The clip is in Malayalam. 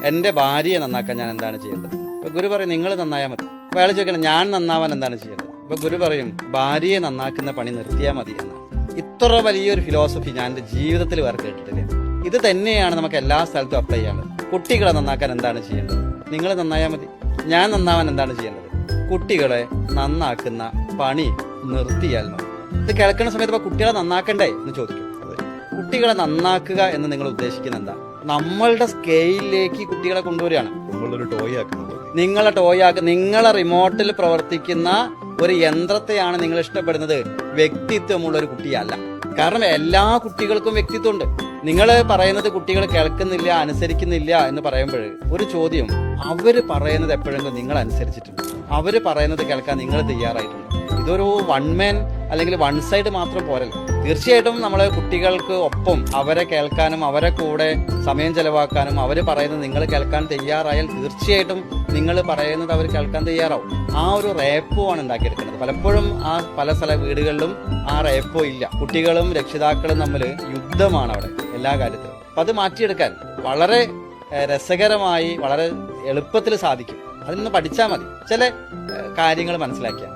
എൻ്റെ ഭാര്യയെ നന്നാക്കാൻ ഞാൻ എന്താണ് ചെയ്യേണ്ടത്? ഇപ്പൊ ഗുരു പറയും നിങ്ങൾ നന്നായാൽ മതി. അപ്പൊ അയാൾ ചോദിക്കണം ഞാൻ നന്നാവാൻ എന്താണ് ചെയ്യേണ്ടത്? അപ്പൊ ഗുരു പറയും ഭാര്യയെ നന്നാക്കുന്ന പണി നിർത്തിയാൽ മതി എന്നാണ്. ഇത്ര വലിയൊരു ഫിലോസഫി ഞാൻ എൻ്റെ ജീവിതത്തിൽ വേറെ കേട്ടിട്ടില്ല. ഇത് തന്നെയാണ് നമുക്ക് എല്ലാ സ്ഥലത്തും അപ്ലൈ ചെയ്യാനുള്ളത്. കുട്ടികളെ നന്നാക്കാൻ എന്താണ് ചെയ്യേണ്ടത്? നിങ്ങൾ നന്നായാൽ മതി. ഞാൻ നന്നാവാൻ എന്താണ് ചെയ്യേണ്ടത്? കുട്ടികളെ നന്നാക്കുന്ന പണി നിർത്തിയാൽ മതി. ഇത് കേൾക്കുന്ന സമയത്ത് ഇപ്പൊ കുട്ടികളെ നന്നാക്കണ്ടേ എന്ന് ചോദിക്കും. കുട്ടികളെ നന്നാക്കുക എന്ന് നിങ്ങൾ ഉദ്ദേശിക്കുന്നത് എന്താ? നമ്മളുടെ സ്കെയിലിലേക്ക് കുട്ടികളെ കൊണ്ടുവരികയാണ്. നിങ്ങളെ ടോയ് ആക്കുക. നിങ്ങളെ റിമോട്ടിൽ പ്രവർത്തിക്കുന്ന ഒരു യന്ത്രത്തെയാണ് നിങ്ങൾ ഇഷ്ടപ്പെടുന്നത്, വ്യക്തിത്വമുള്ള ഒരു കുട്ടിയല്ല. കാരണം എല്ലാ കുട്ടികൾക്കും വ്യക്തിത്വമുണ്ട്. നിങ്ങൾ പറയുന്നത് കുട്ടികൾ കേൾക്കുന്നില്ല, അനുസരിക്കുന്നില്ല എന്ന് പറയുമ്പോൾ ഒരു ചോദ്യം, അവര് പറയുന്നത് എപ്പോഴെങ്കിലും നിങ്ങൾ അനുസരിച്ചിട്ടുണ്ട്? അവര് പറയുന്നത് കേൾക്കാൻ നിങ്ങൾ തയ്യാറായിട്ടുണ്ട്? ഇതൊരു വൺ മാൻ അല്ലെങ്കിൽ വൺ സൈഡ് മാത്രം പോരല്ലോ. തീർച്ചയായിട്ടും നമ്മൾ കുട്ടികൾക്ക് ഒപ്പം അവരെ കേൾക്കാനും അവരെ കൂടെ സമയം ചെലവാക്കാനും അവർ പറയുന്നത് നിങ്ങൾ കേൾക്കാൻ തയ്യാറായാൽ തീർച്ചയായിട്ടും നിങ്ങൾ പറയുന്നത് അവർ കേൾക്കാൻ തയ്യാറാവും. ആ ഒരു റേപ്പോ ആണ് ഉണ്ടാക്കിയെടുക്കുന്നത്. പലപ്പോഴും പല വീടുകളിലും ആ റേപ്പോ ഇല്ല. കുട്ടികളും രക്ഷിതാക്കളും തമ്മിൽ യുദ്ധമാണ് അവിടെ എല്ലാ കാര്യത്തിലും. അപ്പം അത് മാറ്റിയെടുക്കാൻ വളരെ രസകരമായി വളരെ എളുപ്പത്തിൽ സാധിക്കും. അതിൽ നിന്ന് പഠിച്ചാൽ മതി, ചില കാര്യങ്ങൾ മനസ്സിലാക്കിയാൽ.